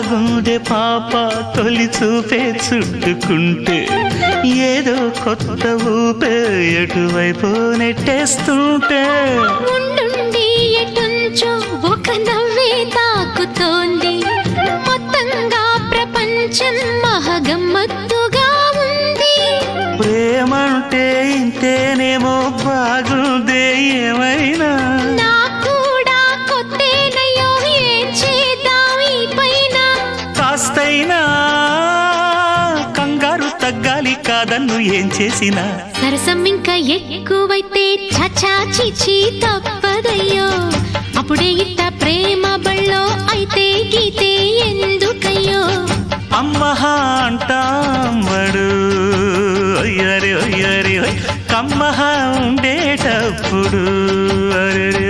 గుండె పాప తొలి చూపే చుట్టుకుంటే ఏదో కొత్త ఊపే ఎటువైపు నెట్టేస్తుంటే ఉండుండి ఎటుంచో ఒక నవ్వే తాకుతోంది మొత్తంగా ప్రపంచం మహగమ్మత్తుగా ఉంది ప్రేమంటే ఇంతేనేమో బాగుందే ఏమైనా కాస్తైనా కంగారు తగ్గాలి కాదన్ను ఏం చేసినా సరసం ఇంకా ఎక్కువైతే చచా చిచి తప్పదయ్యో అప్పుడే ఇట్ట ప్రేమ బళ్ళో అయితే గీతే ఎందుకయ్యో అమ్మహా అంటామడు అయ్యరే అయ్యరే కమ్మహా ఉండేటప్పుడు అరే